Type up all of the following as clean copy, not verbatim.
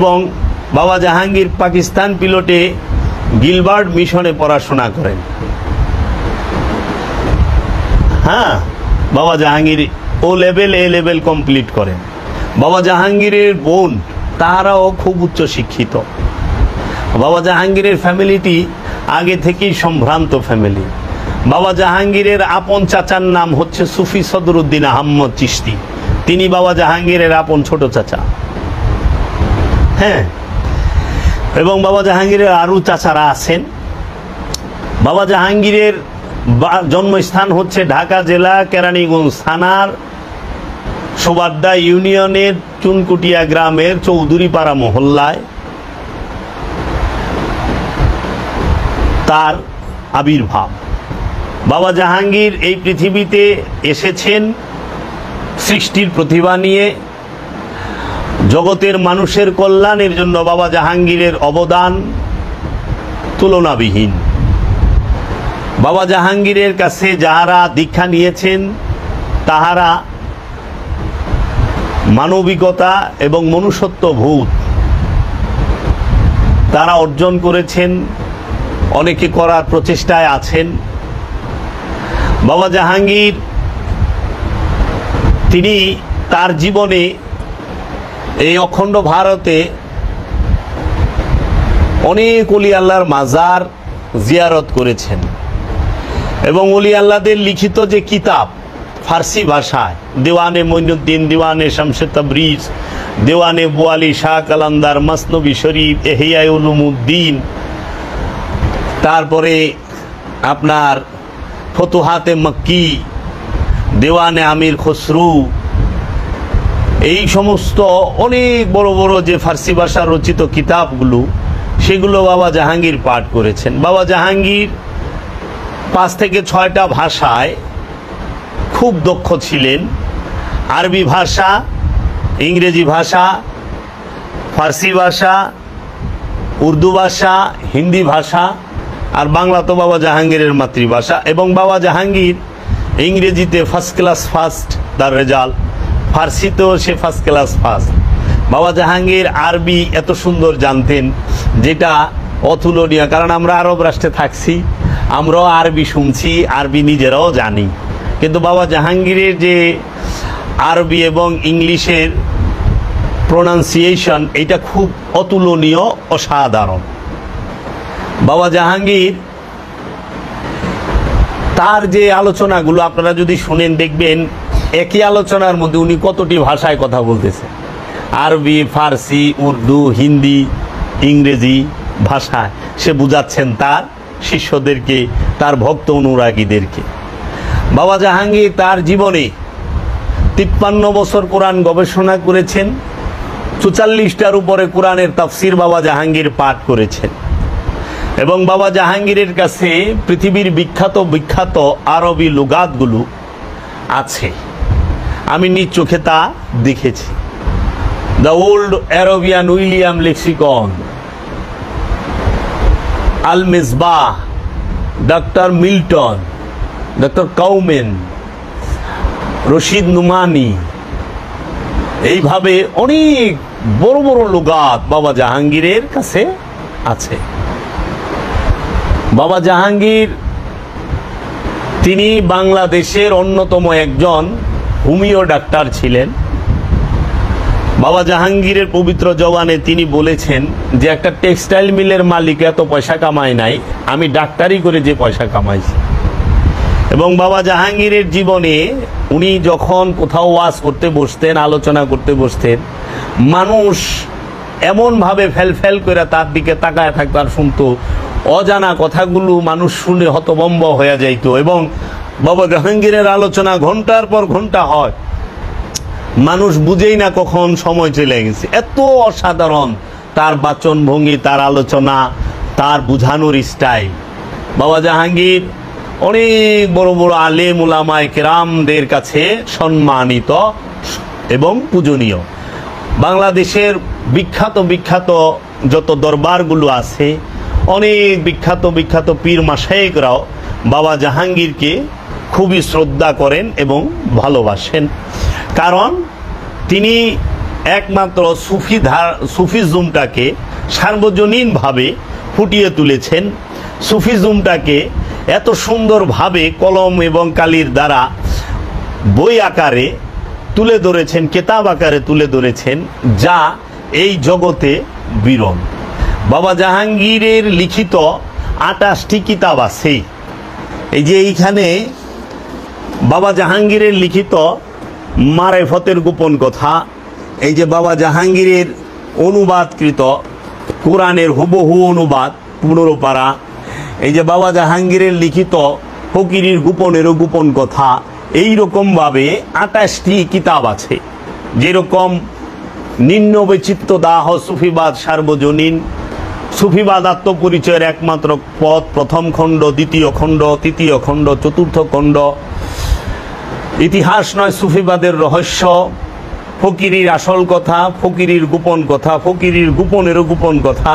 এবং বাবা জাহাঙ্গীর পাকিস্তান পিলটে গিলবার্ট মিশনে পড়াশোনা করেন। হ্যাঁ, বাবা জাহাঙ্গীর ও লেভেল এ লেভেল কমপ্লিট করেন। বাবা জাহাঙ্গীরের বোন তাহারাও খুব উচ্চ শিক্ষিত। বাবা জাহাঙ্গীরের ফ্যামিলিটি আগে থেকেই সম্ভ্রান্ত ফ্যামিলি। বাবা জাহাঙ্গীরের আপন চাচার নাম হচ্ছে সুফি সদরুদ্দিন আহমদ চিশতি। তিনি বাবা জাহাঙ্গীরের আপন ছোট চাচা। হ্যাঁ, এবং বাবা জাহাঙ্গীরের আরও চাচারা আছেন। বাবা জাহাঙ্গীরের জন্মস্থান হচ্ছে ঢাকা জেলা কেরানীগঞ্জ থানার সোবাড্ডা ইউনিয়নের চুনকুটিয়া গ্রামের চৌধুরীপাড়া মহল্লায় তার আবির্ভাব। বাবা জাহাঙ্গীর এই পৃথিবীতে এসেছেন সৃষ্টির প্রতিভা নিয়ে। জগতের মানুষের কল্যাণের জন্য বাবা জাহাঙ্গীরের অবদান তুলনাবিহীন। বাবা জাহাঙ্গীরের কাছে যাহারা দীক্ষা নিয়েছেন তাহারা মানবিকতা এবং মনুষ্যত্ববোধ তারা অর্জন করেছেন, অনেকে করার প্রচেষ্টায় আছেন। বাবা জাহাঙ্গীর তিনি তার জীবনে এই অখণ্ড ভারতে অনেক ওলি আল্লাহর মাজার জিয়ারত করেছেন এবং ওলি আল্লাহদের লিখিত যে কিতাব ফার্সি ভাষায়, দেওয়ানে মঈনুদ্দিন, দেওয়ানে শামসে তাবরিজ, দেওয়ানে বোয়ালি শাহ কালান্দার, মসনবী শরীফ, ইহয়া উলুমুদ্দিন, তারপরে আপনার ফতুহাতে মক্কি, দেওয়ানে আমির খসরু, এই সমস্ত অনেক বড় বড় যে ফার্সি ভাষা রচিত কিতাবগুলো সেগুলো বাবা জাহাঙ্গীর পাঠ করেছেন। বাবা জাহাঙ্গীর 5 থেকে 6টা ভাষায় খুব দক্ষ ছিলেন। আরবি ভাষা, ইংরেজি ভাষা, ফার্সি ভাষা, উর্দু ভাষা, হিন্দি ভাষা, আর বাংলা তো বাবা জাহাঙ্গীরের মাতৃভাষা। এবং বাবা জাহাঙ্গীর ইংরেজিতে ফার্স্ট ক্লাস ফার্স্ট তার রেজাল্ট, ফার্সিতেও সে ফার্স্ট ক্লাস ফার্স্ট। বাবা জাহাঙ্গীর আরবি এত সুন্দর জানতেন যেটা অতুলনীয়, কারণ আমরা আরব রাষ্ট্রে থাকছি, আমরাও আরবি শুনছি, আরবি নিজেরাও জানি, কিন্তু বাবা জাহাঙ্গীরের যে আরবি এবং ইংলিশের প্রোনাউন্সিয়েশন এটা খুব অতুলনীয়, অসাধারণ। বাবা জাহাঙ্গীর তার যে আলোচনাগুলো আপনারা যদি শুনেন দেখবেন একই আলোচনার মধ্যে উনি কতটি ভাষায় কথা বলতেছে, আরবি, ফার্সি, উর্দু, হিন্দি, ইংরেজি ভাষায় সে বুঝাচ্ছেন তার শিষ্যদেরকে, তার ভক্ত অনুরাগীদেরকে। বাবা জাহাঙ্গীর তার জীবনে 53 বছর কোরআন গবেষণা করেছেন। 44টার উপরে কোরআনের তাফসির বাবা জাহাঙ্গীর পাঠ করেছেন এবং বাবা জাহাঙ্গীরের কাছে পৃথিবীর বিখ্যাত বিখ্যাত আরবি লুগাতগুলো আছে, আমি নিজ চোখে তা দেখেছি। The old Arabian William lexicon, Al Misbah, doctor Milton, doctor Cowan, Rashid Numani, এইভাবে অনেক বড় বড় লুগাত বাবা জাহাঙ্গীরের কাছে আছে। বাবা জাহাঙ্গীর তিনি বাংলাদেশের অন্যতম একজন হোমিও ডাক্তার ছিলেন। বাবা জাহাঙ্গীরের পবিত্র জবানে তিনি বলেছেন যে একটা টেক্সটাইল মিলের মালিক এত পয়সা কামায় নাই, আমি ডাক্তারি করে যে পয়সা কামাইছি। এবং বাবা জাহাঙ্গীরের জীবনে উনি যখন কোথাও ওয়াজ করতে বসতেন, আলোচনা করতে বসতেন, মানুষ এমনভাবে ফেল করে তার দিকে তাকায় থাকতো আর শুনতো, অজানা কথাগুলো মানুষ শুনে হতভম্ব হয়ে যাইত। এবং বাবা জাহাঙ্গীরের আলোচনা ঘন্টার পর ঘন্টা হয়, মানুষ বুঝেই না কখন সময় চলে গেছে। এত অসাধারণ তার বাচনভঙ্গি, তার আলোচনা, তার বুঝানোর স্টাইল। বাবা জাহাঙ্গীর অনেক বড় বড় আলেম উলামায়ে কেরামদের কাছে সম্মানিত এবং পূজনীয়। বাংলাদেশের বিখ্যাত বিখ্যাত যত দরবারগুলো আছে, অনেক বিখ্যাত বিখ্যাত পীর মাশায়েখরাও বাবা জাহাঙ্গীরকে খুবই শ্রদ্ধা করেন এবং ভালোবাসেন, কারণ তিনি একমাত্র সুফিজমটাকে সার্বজনীনভাবে ফুটিয়ে তুলেছেন। সুফিজমটাকে এত সুন্দরভাবে কলম এবং কালির দ্বারা বই আকারে তুলে ধরেছেন, কেতাব আকারে তুলে ধরেছেন, যা এই জগতে বিরল। বাবা জাহাঙ্গীরের লিখিত 28টি কিতাব আছে। এই যে এইখানে বাবা জাহাঙ্গীরের লিখিত মারেফতের গোপন কথা, এই যে বাবা জাহাঙ্গীরের অনুবাদকৃত কোরআনের হুবহু অনুবাদ 15 পারা, এই যে বাবা জাহাঙ্গীরের লিখিত ফকিরের গোপনেরও গোপন কথা, এই রকমভাবে 28টি কিতাব আছে। যেরকম নিম্ন বৈচিত্র্য দাহ সুফিবাদ সার্বজনীন, সুফিবাদ আত্মপরিচয়ের একমাত্র পথ, প্রথম খণ্ড, দ্বিতীয় খণ্ড, তৃতীয় খণ্ড, চতুর্থ খণ্ড, ইতিহাস নয় সুফিবাদের রহস্য, ফকিরের আসল কথা, ফকিরের গোপন কথা, ফকিরের গোপনেরও গোপন কথা,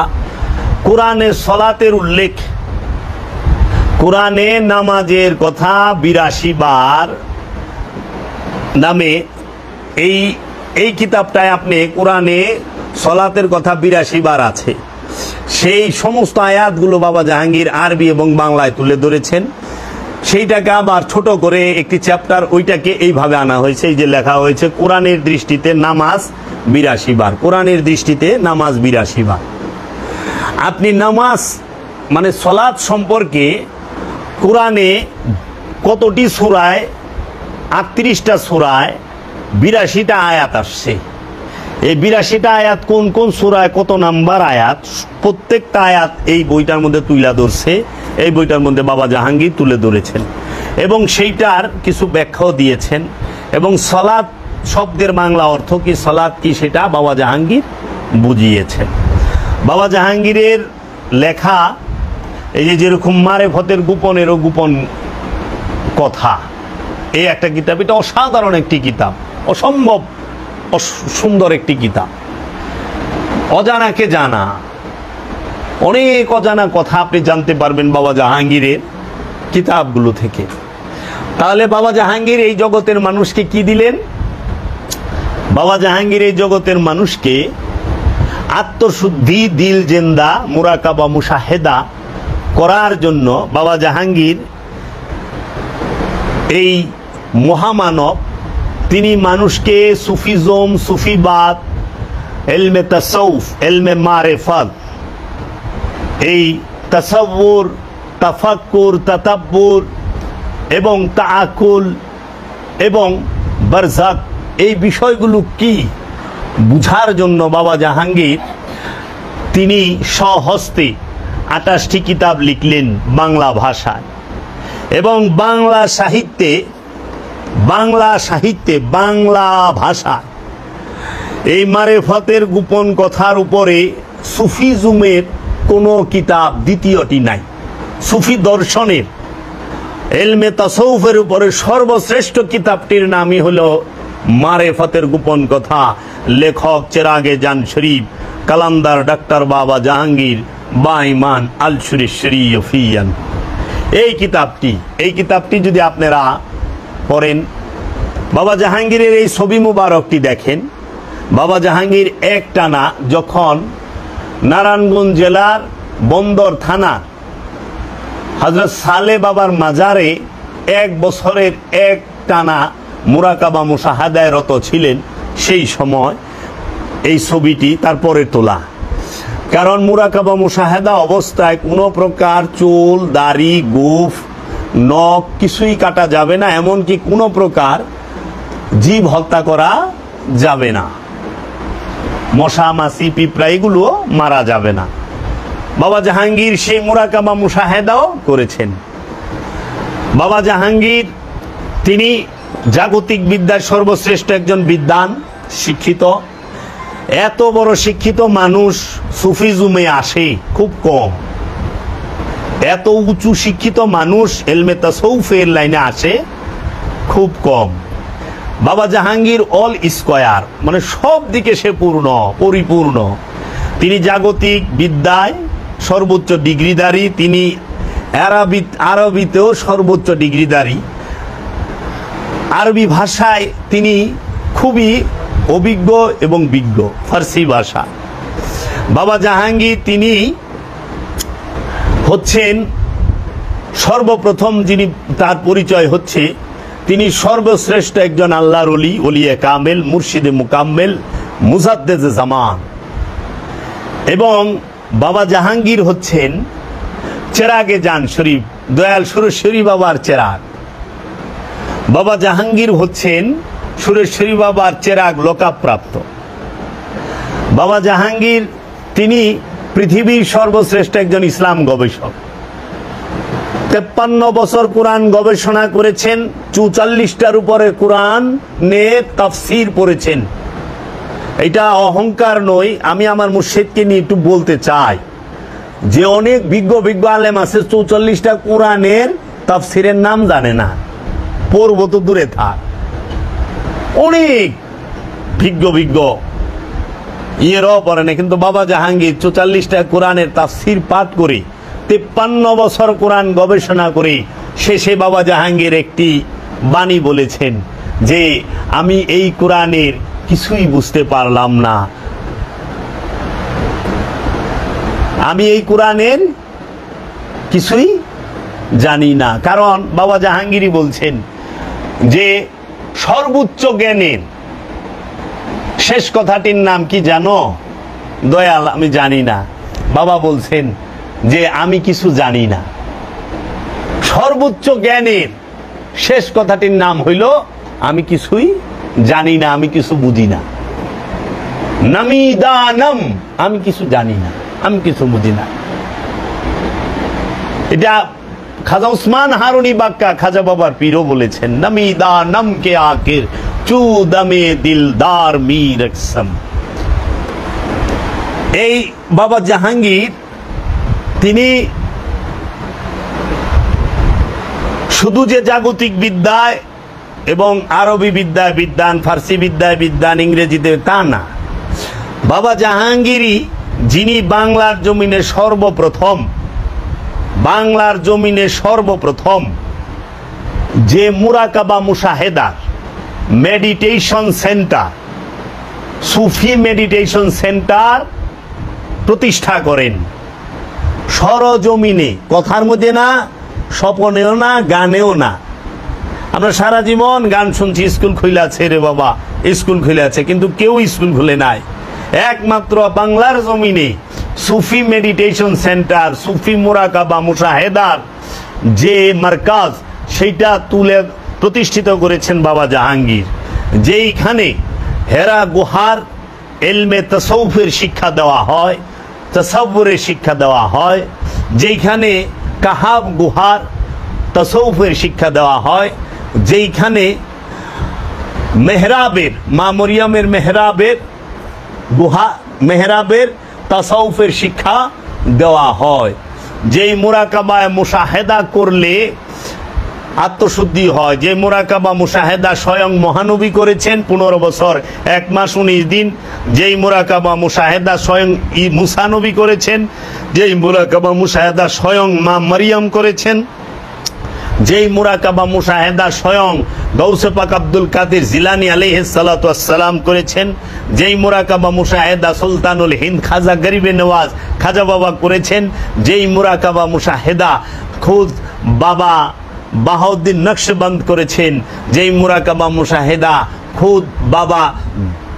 কোরআনে সলাতের উল্লেখ, কোরআনে নামাজের কথা 82 বার নামে এই কিতাবটায় আপনি কোরআনে সলাতের কথা 82 বার আছে। সেই সমস্ত আয়াতগুলো বাবা জাহাঙ্গীর আরবি এবং বাংলায় তুলে ধরেছেন। সেইটাকে আবার ছোট করে একটি চ্যাপ্টার, ওইটাকে এইভাবে আনা হয়েছে। এই যে লেখা হয়েছে কোরআনের দৃষ্টিতে নামাজ 82 বার, কোরআনের দৃষ্টিতে নামাজ 82 বার। আপনি নামাজ মানে সলাত সম্পর্কে কোরআনে কতটি সূরায়, 38টা সূরায় 82টা আয়াত আসছে। এই 82টা আয়াত কোন কোন সূরায় কত নাম্বার আয়াত, প্রত্যেকটা আয়াত এই বইটার মধ্যে তুলে ধরছে। এই বইটার মধ্যে বাবা জাহাঙ্গীর তুলে ধরেছেন এবং সেইটার কিছু ব্যাখ্যাও দিয়েছেন। এবং সলাত শব্দের বাংলা অর্থ কি, সলাত কি, সেটা বাবা জাহাঙ্গীর বুঝিয়েছেন। বাবা জাহাঙ্গীরের লেখা এই যে যেরকম মারেফতের গোপনেরও গোপন কথা, এই একটা কিতাব, এটা অসাধারণ একটি কিতাব, অসম্ভব সুন্দর একটি কিতাব। অজানাকে জানা, অনেক অজানা কথা আপনি জানতে পারবেন বাবা জাহাঙ্গীরের কিতাবগুলো থেকে। তাহলে বাবা জাহাঙ্গীর এই জগতের মানুষকে কি দিলেন? বাবা জাহাঙ্গীর এই জগতের মানুষকে আত্মশুদ্ধি, দিল জেন্দা, মুরাকাবা, মুশাহেদা করার জন্য বাবা জাহাঙ্গীর এই মহামানব, তিনি মানুষকে সুফিজম, সুফিবাদ, এলমে তাসাউফ, এলমে মারেফত, এই তাসাব্বুর, তাফাক্কুর, তাতাব্বুর এবং তাআকুল এবং বারযাক, এই বিষয়গুলো কি বুঝার জন্য বাবা জাহাঙ্গীর তিনি স্বহস্তে 28টি কিতাব লিখলেন বাংলা ভাষায়। এবং বাংলা সাহিত্যে, বাংলা ভাষায় এই মারেফতের গোপন কথার উপরে সুফিজমের কোনো কিতাব দ্বিতীয়টি নাই। সুফি দর্শনের, এলমে তাসাউফের উপরে সর্বশ্রেষ্ঠ কিতাবটির নামই হলো মারেফতের গোপন কথা। লেখক চেরাগে জান শরীফ, কালান্দার ডাক্তার বাবা জাহাঙ্গীর বাঈমান আল শরীফিয়ান। এই কিতাবটি যদি আপনারা পড়েন, বাবা জাহাঙ্গীরের এই ছবি মুবারকটি দেখেন। বাবা জাহাঙ্গীর একটানা যখন নারায়ণগঞ্জ জেলার বন্দর থানা হযরত সালে বাবার মাজারে 1 বছরের একটানা মুরাকাবা মুশাহাদায় রত ছিলেন, সেই সময় এই ছবিটি তারপরে তোলা। কারণ মুরাকাবা মুশাহাদা অবস্থায় কোনো প্রকার চুল, দাড়ি, গোঁফ, নখ কিছুই কাটা যাবে না, এমনকি কোনো প্রকার জীব হত্যা করা যাবে না, মশা, মাছি, পিঁপড়া এগুলো মারা যাবে না। বাবা জাহাঙ্গীর সেই মুরাকাবা মুশাহাদাও করেছেন। বাবা জাহাঙ্গীর তিনি জাগতিক বিদ্যার সর্বশ্রেষ্ঠ একজন বিদ্বান, শিক্ষিত। এত বড় শিক্ষিত মানুষ সুফিজমে আসে খুব কম। এত উঁচু শিক্ষিত মানুষ এলমে তাসাউফের লাইনে আসে খুব কম। বাবা জাহাঙ্গীর অল স্কয়ার, মানে সব দিকে সে পরিপূর্ণ। তিনি জাগতিক বিদ্যায় সর্বোচ্চ ডিগ্রিধারী, তিনি আরবিতেও সর্বোচ্চ ডিগ্রিধারী, আরবি ভাষায় তিনি খুবই অভিজ্ঞ এবং বিজ্ঞ ফার্সি ভাষা। বাবা জাহাঙ্গীর তিনি হচ্ছেন সর্বপ্রথম, যিনি তার পরিচয় হচ্ছে তিনি সর্বশ্রেষ্ঠ একজন আল্লাহর ওলি, ওলিয়ে কামেল, মুর্শিদে মুকাম্মেল, মুজাদ্দেদে জামান। এবং বাবা জাহাঙ্গীর হচ্ছেন চেরাগে জান শরীফ, দয়াল সুরেশ্বরী বাবার চেরাগ। বাবা জাহাঙ্গীর হচ্ছেন সুরেশ্বরী বাবার চেরাগ লোকাপ্রাপ্ত। বাবা জাহাঙ্গীর তিনি পৃথিবীর সর্বশ্রেষ্ঠ একজন ইসলাম গবেষক। 53 বছর কোরআন গবেষণা করেছেন, 44টার উপরে কোরআন নিয়ে তাফসীর পড়েছেন। এটা অহংকার নয়, আমি আমার মুর্শিদকে নিয়ে একটু বলতে চাই যে অনেক বিজ্ঞ আলেম আছে 44টা কোরআনের তাফসীরের নাম জানে না, পড়ব তো দূরে থাক। অনেক বিজ্ঞ ইয়েরাও পড়ে না, কিন্তু বাবা জাহাঙ্গীর 44টা কোরআনের তাফসীর পাঠ করে 53 বছর কোরআন গবেষণা করে শেষে বাবা জাহাঙ্গীর একটি বাণী বলেছেন যে আমি এই কোরআনের কিছুই বুঝতে পারলাম না, আমি এই কোরআনের কিছুই জানি না। কারণ বাবা জাহাঙ্গীরই বলছেন যে সর্বোচ্চ জ্ঞানের শেষ কথাটির নাম কি জানো? দয়াল, আমি জানি না। বাবা বলছেন যে আমি কিছু জানি না। সর্বোচ্চ জ্ঞানের শেষ কথাটির নাম হইল আমি কিছুই জানি না, আমি কিছু বুঝি না। নামিদানম, আমি কিছু জানি না, আমি কিছু বুঝি না। এটা খাজা উসমান হারুনি বাক্কা খাজা বাবার পীরও বলেছেন, নামিদানম কে আখির চুদমে দিলদার মীর আকসম। এই বাবা জাহাঙ্গীর তিনি শুধু যে জাগতিক বিদ্যায় এবং আরবি বিদ্যায় বিদ্যান, ফার্সি বিদ্যায় বিদ্যান, ইংরেজিতে তা না। বাবা জাহাঙ্গীরই যিনি বাংলার জমিনে সর্বপ্রথম যে মুরাকাবা মুশাহেদা মেডিটেশন সেন্টার, সুফি মেডিটেশন সেন্টার প্রতিষ্ঠা করেন সরজমিনে, কথার মধ্যে না, স্বপনেও না, গানেও না। আমরা সারা জীবন গান শুনছি, স্কুল খুলে আছে রে বাবা, স্কুল খুলে আছে, কিন্তু কেউ স্কুল খুলে নাই। একমাত্র বাংলার জমিনে সুফি মেডিটেশন সেন্টার, সুফি মুরাকাবা মুশাহেদার যে মার্কাজ, সেইটা তুলে প্রতিষ্ঠিত করেছেন বাবা জাহাঙ্গীর। যেইখানে হেরা গুহার এলমে তাসাউফের শিক্ষা দেওয়া হয়, তাসাউফের শিক্ষা দেওয়া হয়, যেইখানে কাহাব গুহার তাসাউফের শিক্ষা দেওয়া হয়, যেইখানে মেহরাবের, মা মরিয়মের মেহরাবের গুহা, মেহরাবের তাসাউফের শিক্ষা দেওয়া হয়, যেই মুরাকাবায় মুশাহেদা করলে আত্মশুদ্ধি হয়, যে মুরাকাবা মুশাহেদা স্বয়ং মহানবী করেছেন 15 বছর 1 মাস 19 দিন, যেই মুরাকাবা মুশাহেদা স্বয়ং মুসা নবী করেছেন, যেই মুরাকাবা মুশাহেদা স্বয়ং মা মারিয়াম করেছেন, যেই মুরাকাবা মুশাহেদা স্বয়ং গৌসে পাক আব্দুল কাদের জিলানী আলাইহিস সালাতু ওয়াস সালাম করেছেন, যেই মুরাকাবা মুশাহেদা সুলতানুল হিন্দ খাজা গরিবে নওয়াজ খাজা বাবা করেছেন, যেই মুরাকাবা মুশাহেদা খুদ বাবা বাহাউদ্দিন নকশবন্দ করেছেন, যেই মুরাকাবা মুশাহেদা খুদ বাবা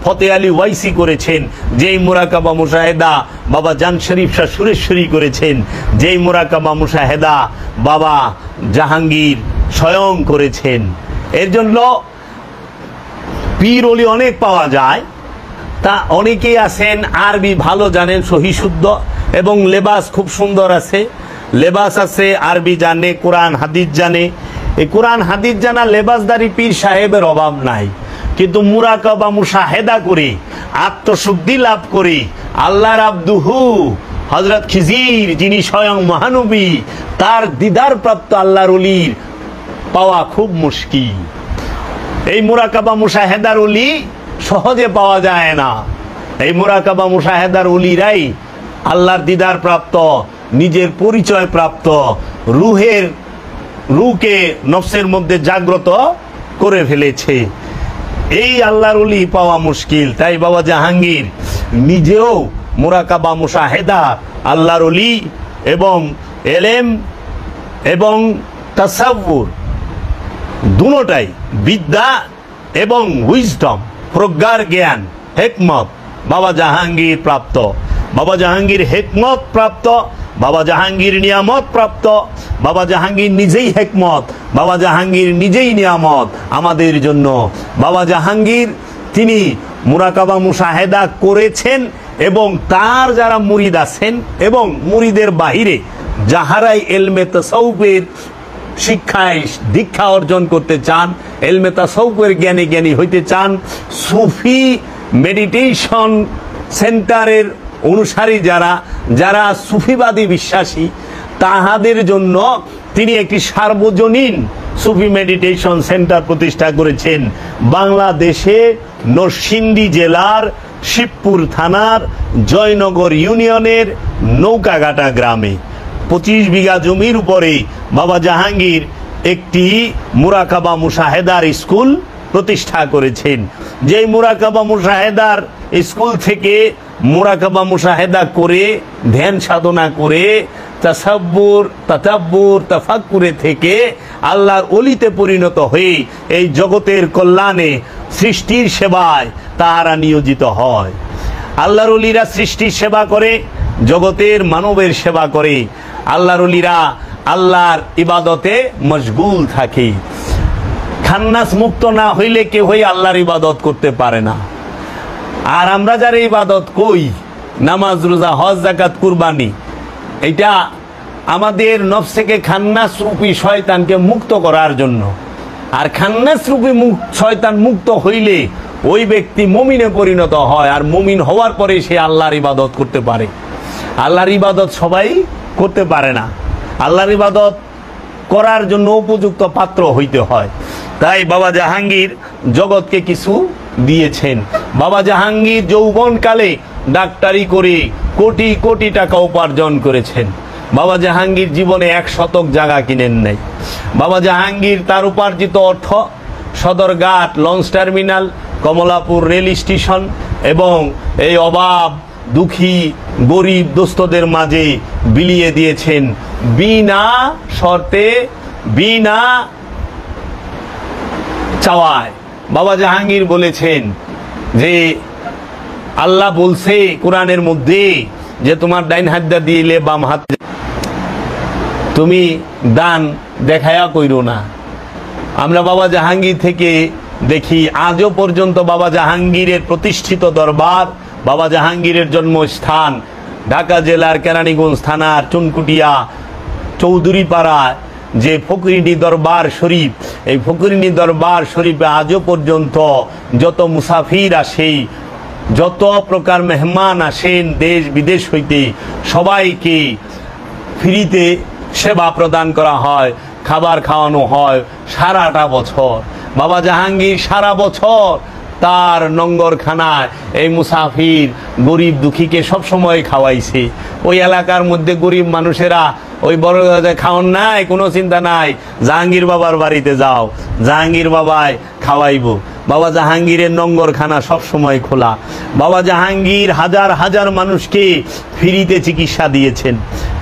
ফতে আলী ওয়াইসি করেছেন, যেই মুরাকাবা মুশাহেদা বাবা জান শরীফ শাহ সুরেশ্বরী করেছেন, যেই মুরাকাবা মুশাহেদা বাবা জাহাঙ্গীর স্বয়ং করেছেন। এর জন্য পীর ওলি অনেক পাওয়া যায়, তা অনেকেই আছেন আরবি ভালো জানেন, সহি শুদ্ধ, এবং লেবাস খুব সুন্দর আছে, লেবাস আছে, আরবি জানে, কোরআন হাদিস জানে। এই কোরআন হাদিস জানা লেবাসদারি পীর সাহেবের অভাব নাই, কিন্তু মুরাকাবা মুশাহেদা করে আত্মশুদ্ধি লাভ করে আল্লাহর আব্দুহু হযরত খিজির, যিনি স্বয়ং মহানবী, তার দিদার প্রাপ্ত আল্লাহর ওলির পাওয়া খুব মুশকিল। এই মুরাকাবা মুশাহেদার ওলি সহজে পাওয়া যায় না। এই মুরাকাবা মুশাহেদার ওলিরাই আল্লাহর দিদার প্রাপ্ত, নিজের পরিচয় প্রাপ্ত, রুহকে নফসের মধ্যে জাগ্রত করে ফেলেছে। এই আল্লাহর ওলি পাওয়া মুশকিল। তাই বাবা জাহাঙ্গীর নিজেও মুরাকাবা মুশাহেদা, আল্লাহর ওলি এবং এলেম এবং তাসাব্বুর দুটোটাই, বিদ্যা এবং উইজডম, প্রজ্ঞার জ্ঞান, হিকমত বাবা জাহাঙ্গীর প্রাপ্ত। বাবা জাহাঙ্গীর হিকমত প্রাপ্ত, বাবা জাহাঙ্গীর নিয়ামত প্রাপ্ত। বাবা জাহাঙ্গীর নিজেই হিকমত, বাবা জাহাঙ্গীর নিজেই নিয়ামত আমাদের জন্য। বাবা জাহাঙ্গীর তিনি মুরাকাবা মুশাহেদা করেছেন এবং তার যারা মুরিদ আছেন এবং মুরিদের বাহিরে যাহারাই এলমে তাসাউফের শিক্ষায় দীক্ষা অর্জন করতে চান, এলমে তাসাউফের জ্ঞানী জ্ঞানী হইতে চান, সুফি মেডিটেশন সেন্টারের অনুসারী যারা যারা সুফিবাদী বিশ্বাসী, তাহাদের জন্য তিনি একটি সার্বজনীন সুফি মেডিটেশন সেন্টার প্রতিষ্ঠা করেছেন বাংলাদেশে নরসিংদী জেলার শিবপুর থানার জয়নগর ইউনিয়নের নৌকাঘাটা গ্রামে 25 বিঘা জমির উপরে বাবা জাহাঙ্গীর একটি মুরাকাবা মুশাহেদার স্কুল প্রতিষ্ঠা করেছেন। যেই মুরাকাবা মুশাহেদার স্কুল থেকে মুরাকাবা মুশাহেদা করে ধ্যান সাধনা করে তাসাব্বুর তাতাব্বুর তাফাক্কুরে থেকে আল্লাহর ওলিতে পরিণত হয়ে এই জগতের কল্যাণে সৃষ্টির সেবায় তারা নিয়োজিত হয়। আল্লাহর ওলিরা সৃষ্টির সেবা করে, জগতের মানবের সেবা করে। আল্লাহর ওলিরা আল্লাহর ইবাদতে মশগুল থাকে। খান্নাস মুক্ত না হইলে কেউই আল্লাহর ইবাদত করতে পারে না। আর আমরা যারা ইবাদত কই, নামাজ রোজা হজ যাকাত কুরবানি, এটা আমাদের নফস থেকে খান্নাস রূপী শয়তানকে মুক্ত করার জন্য। আর খান্নাস রূপী শয়তান মুক্ত হইলে ওই ব্যক্তি মুমিনে পরিণত হয়, আর মুমিন হওয়ার পরে সে আল্লাহর ইবাদত করতে পারে। আল্লাহর ইবাদত সবাই করতে পারে না, আল্লাহর ইবাদত করার জন্য উপযুক্ত পাত্র হইতে হয়। তাই বাবা জাহাঙ্গীর জগৎকে কিছু দিয়েছেন। বাবা জাহাঙ্গীর যৌবনকালে ডাক্তারি করে কোটি কোটি টাকা উপার্জন করেছেন। বাবা জাহাঙ্গীর জীবনে 1 শতক জায়গা কিনেন নাই। বাবা জাহাঙ্গীর তার উপার্জিত অর্থ Sadarghat launch terminal, Kamalapur rail station এবং এই অভাব দুঃখী গরিব দোস্তদের মাঝে বিলিয়ে দিয়েছেন বিনা শর্তে, বিনা চাওয়ায়। বাবা জাহাঙ্গীর বলেছেন যে আল্লাহ বলছে কোরআনের মধ্যে যে তোমার ডাইন হাত দিলে বাম হাত তুমি দান দেখায়া কইরো না। আমরা বাবা জাহাঙ্গীর থেকে দেখি আজও পর্যন্ত বাবা জাহাঙ্গীরের প্রতিষ্ঠিত দরবার, বাবা জাহাঙ্গীরের জন্মস্থান ঢাকা জেলার কেরানীগঞ্জ থানার চুনকুটিয়া চৌধুরীপাড়া যে ফকিরিনী দরবার শরীফ, এই ফকিরিনী দরবার শরীফে আজও পর্যন্ত যত মুসাফির আসে, যত প্রকার মেহমান আসেন দেশ বিদেশ হইতে, সবাইকে ফ্রিতে সেবা প্রদান করা হয়, খাবার খাওয়ানো হয় সারাটা বছর। বাবা জাহাঙ্গীর সারা বছর তার নঙ্গরখানায় এই মুসাফির গরিব দুঃখীকে সবসময় খাওয়াইছে। ওই এলাকার মধ্যে গরিব মানুষেরা ওই বড় খাওয়ান নাই, কোনো চিন্তা নাই, জাহাঙ্গীর বাবার বাড়িতে যাও, জাহাঙ্গীর বাবাই খাওয়াইব। বাবা জাহাঙ্গীরের নঙ্গরখানা সবসময় খোলা। বাবা জাহাঙ্গীর হাজার হাজার মানুষকে ফ্রিতে চিকিৎসা দিয়েছেন।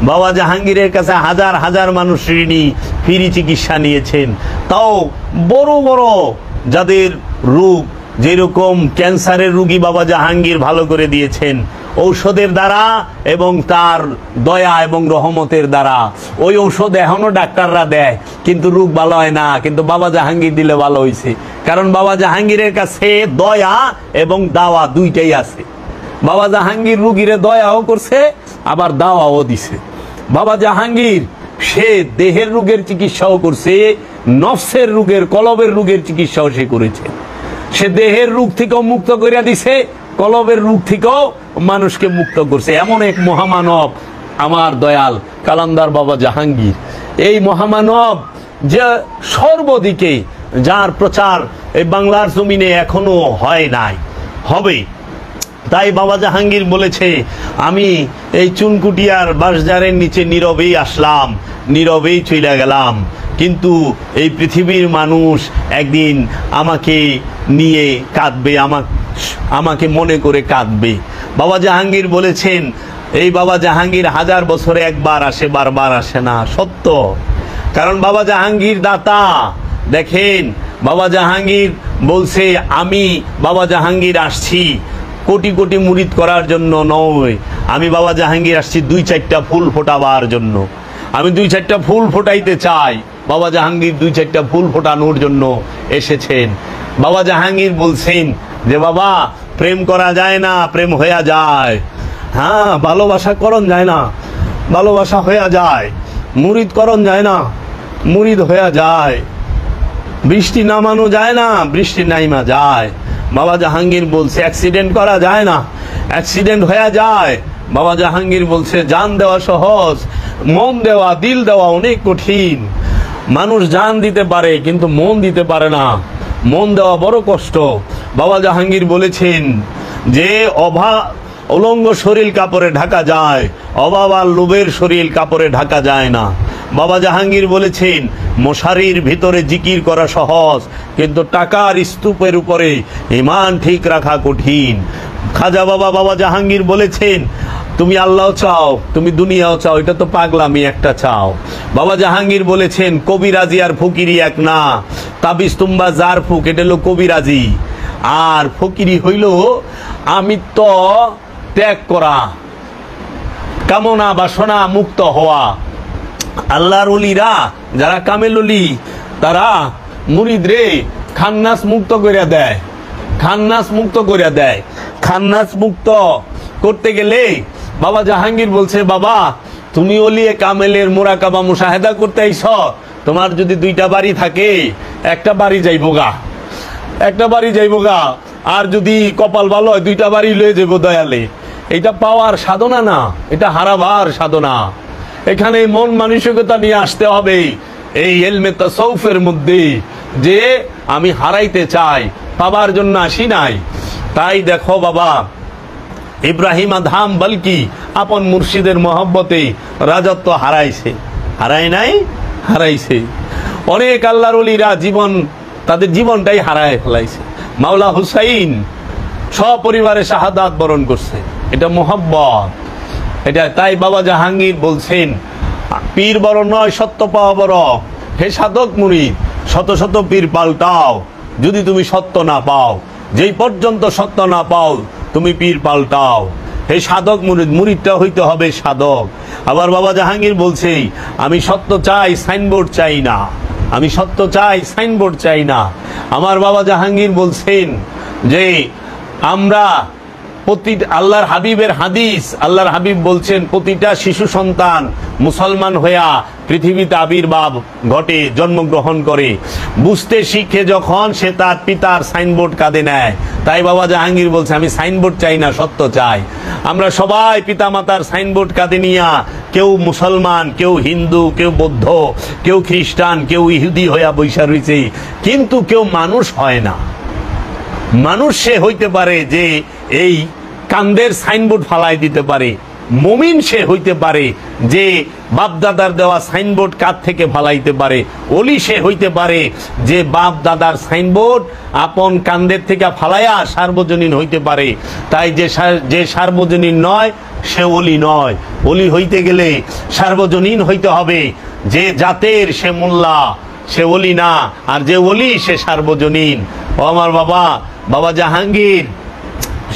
বাবা জাহাঙ্গীরের কাছে হাজার হাজার মানুষ ঋণী ফ্রি চিকিৎসা নিয়েছেন। তাও বড় বড় যাদের রোগ, যেরকম ক্যান্সারের রোগী বাবা জাহাঙ্গীর ভালো করে দিয়েছেন ঔষধের দ্বারা এবং তার দয়া এবং রহমতের দ্বারা। ওই ঔষধ এখনো ডাক্তাররা দেয় কিন্তু রোগ ভালো হয় না, কিন্তু বাবা জাহাঙ্গীর দিলে ভালো হয়েছে। কারণ বাবা জাহাঙ্গীরের কাছে দয়া এবং দাওয়া দুইটাই আছে। বাবা জাহাঙ্গীর রুগীরে দয়াও করছে আবার দাওয়াও দিছে। বাবা জাহাঙ্গীর সে দেহের রোগের চিকিৎসাও করছে, নফসের রোগের কলবের রোগের চিকিৎসাও সে করেছে। সে দেহের রোগ থেকেও মুক্ত করে দিছে, কলবের রোগ থেকেও মানুষকে মুক্ত করছে। এমন এক মহামানব আমার দয়াল কালান্দার বাবা জাহাঙ্গীর। এই মহামানব যে সর্বদিকে, যার প্রচার এই বাংলার জমিনে এখনো হয় নাই, হবে। তাই বাবা জাহাঙ্গীর বলেছে, আমি এই চুনকুটিয়ার বাঁশঝাড়ের নিচে নীরবেই আসলাম, নীরবেই চলে গেলাম, কিন্তু এই পৃথিবীর মানুষ একদিন আমাকে নিয়ে কাঁদবে, আমাকে মনে করে কাঁদবে। বাবা জাহাঙ্গীর বলেছেন, এই বাবা জাহাঙ্গীর 1000 বছরে একবার আসে, বারবার আসে না, সত্য। কারণ বাবা জাহাঙ্গীর দাতা। দেখেন, বাবা জাহাঙ্গীর বলছে, আমি বাবা জাহাঙ্গীর আসছি কোটি কোটি মুরিদ করার জন্য নয়, আমি বাবা জাহাঙ্গীর আসছি 2-4টা ফুল ফোটাবার জন্য। আমি 2-4টা ফুল ফোটাইতে চাই। বাবা জাহাঙ্গীর 2-4টা ফুল ফোটানোর জন্য এসেছেন। বাবা জাহাঙ্গীর বলছেন যে, বাবা প্রেম করা যায় না, প্রেম হয়ে যায়। হ্যাঁ, ভালোবাসা করণ যায় না, ভালোবাসা হয়ে যায়। মুরিদ করণ যায় না, মুরিদ হয়ে যায়। বৃষ্টি নামানো যায় না, বৃষ্টি নাইমা যায়। বাবা জাহাঙ্গীর বলছে, অ্যাক্সিডেন্ট করা যায় না, অ্যাক্সিডেন্ট হয়ে যায়। বাবা জাহাঙ্গীর বলছে, জান দেওয়া সহজ, মন দেওয়া, দিল দেওয়া অনেক কঠিন। মানুষ জান দিতে পারে কিন্তু মন দিতে পারে না, মন দেওয়া বড় কষ্ট। বাবা জাহাঙ্গীর বলেছেন যে, উলঙ্গ শরীর কাপড়ে ঢাকা যায়, অভাব আর লোভের শরীর কাপড়ে ঢাকা যায় না। বাবা জাহাঙ্গীর বলেছেন, মশারির ভিতরে জিকির করা সহজ, কিন্তু টাকার স্তূপের উপরে ঈমান ঠিক রাখা কঠিন। খাজা বাবা জাহাঙ্গীর বলেছেন, তুমি আল্লাহ চাও, তুমি দুনিয়াও চাও, এটা তো পাগলামি একটা চাও। বাবা জাহাঙ্গীর বলেছেন, কবিরাজি আর ফকিরি এক না, তাবিজ তুম্বা জার ফুক, এটা হলো কবিরাজি, আর ফকিরি হইল আমিত্ব ত্যাগ করা, কামনা বাসনা মুক্ত হওয়া। আল্লাহর ওলিরা যারা কামেল ওলি, তারা মুরিদরে খান্নাস মুক্ত করে দেয়, খান্নাস মুক্ত করে দেয়। খান্নাস মুক্ত করতে গেলে বাবা জাহাঙ্গীর বলছে, বাবা তুমি ওলিয়ে কামেলের মুরাকাবা মুশাহেদা করতে আইছ, তোমার যদি 2টা বাড়ি থাকে, একটা বাড়ি যাইবো গা, একটা বাড়ি যাইবো গা, আর যদি কপাল ভালো হয় 2টা বাড়ি লয়ে যাবো দয়ালে। এটা পাওয়ার সাধনা না, এটা হারাবার সাধনা। এখানে মন মানসিকতা নিয়ে আসতে হবে এই ইলমে তাসাউফের মধ্যে, যে আমি হারাইতে চাই, পাবার জন্য আসি নাই। তাই দেখো বাবা, ইব্রাহিম আদহাম বলকি আপন মুর্শিদের মহব্বতে রাজত্ব হারাইছে, হারায় নাই, হারাইছে। অনেক আল্লাহর ওলিরা জীবন, তাদের জীবনটাই হারায় ফেলাইছে। মাওলা হুসাইন সপরিবারে শাহাদাত বরণ করছে, এটা মোহাব্বত, এটা। তাই বাবা জাহাঙ্গীর বলছেন, পীর বড় নয়, সত্য পাওয়া বড়। হে সাধক মুরিদ, শত শত পীর পাল্টাও, যদি তুমি সত্য না পাও, যেই পর্যন্ত সত্য না পাও তুমি পীর পাল্টাও। হে সাধক মুরিদ, মুরিদটা হইতে হবে সাধক। আবার বাবা জাহাঙ্গীর বলছে, আমি সত্য চাই, সাইনবোর্ড চাই না, আমি সত্য চাই, সাইনবোর্ড চাই না। আমার বাবা জাহাঙ্গীর বলছেন যে, আমরা আল্লাহর হাবিবের হাদিস, আল্লাহর হাবিব বলছেন, প্রতিটা শিশু সন্তান মুসলমান হইয়া পৃথিবীতে আবির্ভাব ঘটে, জন্মগ্রহণ করে, বুঝতে শিখে যখন সে তার পিতার সাইনবোর্ড কাঁধে নেয়। তাই বাবা জাহাঙ্গীর বলছে, আমি সাইনবোর্ড চাই না, সত্য চাই। আমরা সবাই পিতা মাতার সাইনবোর্ড কাঁধে নিয়া, কেউ মুসলমান, কেউ হিন্দু, কেউ বৌদ্ধ, কেউ খ্রিস্টান, কেউ ইহুদি হইয়া বৈশা রয়েছে, কিন্তু কেউ মানুষ হয় না। মানুষ সে হইতে পারে যে এই কান্দের সাইনবোর্ড ফালাই দিতে পারে, মুমিন সে হইতে পারে যে বাপদাদার দেওয়া সাইনবোর্ড কাঁধ থেকে ফালাইতে পারে, ওলি সে হইতে পারে যে বাপ দাদার সাইনবোর্ড আপন কান্দের থেকে ফালাইয়া সার্বজনীন হইতে পারে। তাই যে সার্বজনীন নয় সে ওলি নয়। ওলি হইতে গেলে সার্বজনীন হইতে হবে। যে জাতের সে মোল্লা, সে ওলি না, আর যে ওলি সে সার্বজনীন। ও আমার বাবা জাহাঙ্গীর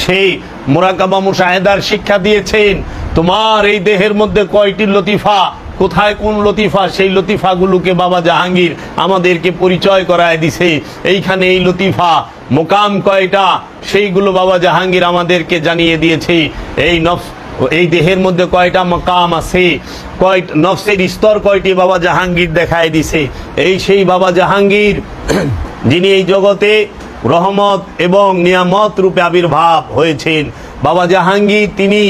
সেই মুরাকাবা মুশাহেদার শিক্ষা দিয়েছেন। তোমার এই দেহের মধ্যে কয়টি লতিফা, কোথায় কোন লতিফা, সেই লতিফাগুলোকে বাবা জাহাঙ্গীর আমাদেরকে পরিচয় করায় দিছে। এইখানে এই লতিফা মোকাম কয়টা, সেইগুলো বাবা জাহাঙ্গীর আমাদেরকে জানিয়ে দিয়েছে। এই দেহের মধ্যে কয়টা মাকাম আছে, নফসের স্তর কয়টি বাবা জাহাঙ্গীর দেখায় দিছে। এই সেই বাবা জাহাঙ্গীর যিনি এই জগতে রহমত এবং নিয়ামত রূপে আবির্ভাব হয়েছেন। বাবা জাহাঙ্গীর তিনি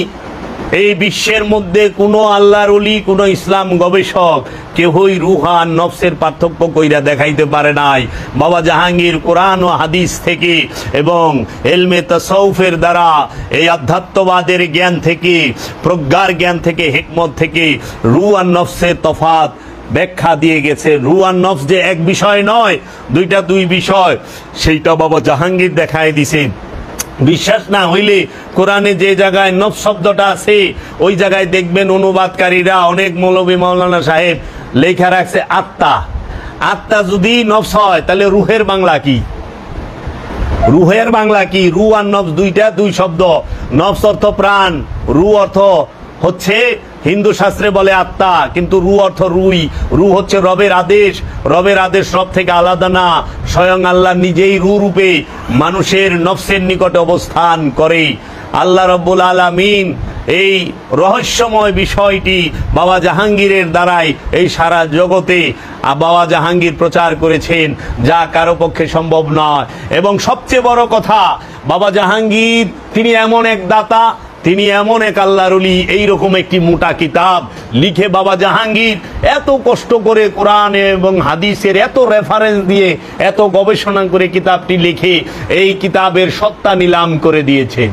এই বিশ্বের মধ্যে কোনো আল্লাহর ওলি, কোনো ইসলাম গবেষক কেউই রূহ আর নফসের পার্থক্য কইরা দেখাইতে পারে নাই। বাবা জাহাঙ্গীর কোরআন ও হাদিস থেকে এবং ইলমে তাসাউফের দ্বারা, এই আধ্যাত্মবাদের জ্ঞান থেকে, প্রজ্ঞার জ্ঞান থেকে, হিকমত থেকে রূহ আর নফসের তফাৎ ব্যাখ্যা দিয়ে গেছে। রূহ আর নফস যে এক বিষয় নয়, দুইটা দুই বিষয়, সেইটা বাবা জাহাঙ্গীর দেখায় দিছে। বিশ্বাস না হইলে কোরআনে যে জায়গায় নফস শব্দটা আছে ওই জায়গায় দেখবেন অনুবাদকারীরা, অনেক মৌলভী মাওলানা সাহেব লেখা রাখছে আত্মা। আত্মা যদি নফস হয় তাহলে রুহের বাংলা কি? রুহের বাংলা কি? রূহ আর নফস দুইটা দুই শব্দ। নফস অর্থ প্রাণ, রূহ অর্থ হচ্ছে হিন্দু শাস্ত্রে বলে আত্মা, কিন্তু রূহ অর্থ রুই। রূহ হচ্ছে রবের আদেশ। রবের আদেশ রব থেকে আলাদা না, স্বয়ং আল্লাহ নিজেই রূহ রূপে মানুষের নফসের নিকটে অবস্থান করে। আল্লাহ রব্বুল আলামিন এই রহস্যময় বিষয়টি বাবা জাহাঙ্গীরের দ্বারাই এই সারা জগতে বাবা জাহাঙ্গীর প্রচার করেছেন, যা কারো পক্ষে সম্ভব নয়। এবং সবচেয়ে বড় কথা, বাবা জাহাঙ্গীর তিনি এমন এক দাতা, তিনি এমন এক আল্লাহর ওলি। এইরকম একটি মোটা কিতাব লিখে বাবা জাহাঙ্গীর এত কষ্ট করে কোরআন এবং হাদিসের এত রেফারেন্স দিয়ে, এত গবেষণা করে কিতাবটি লিখে এই কিতাবের সত্তা নিলাম করে দিয়েছে।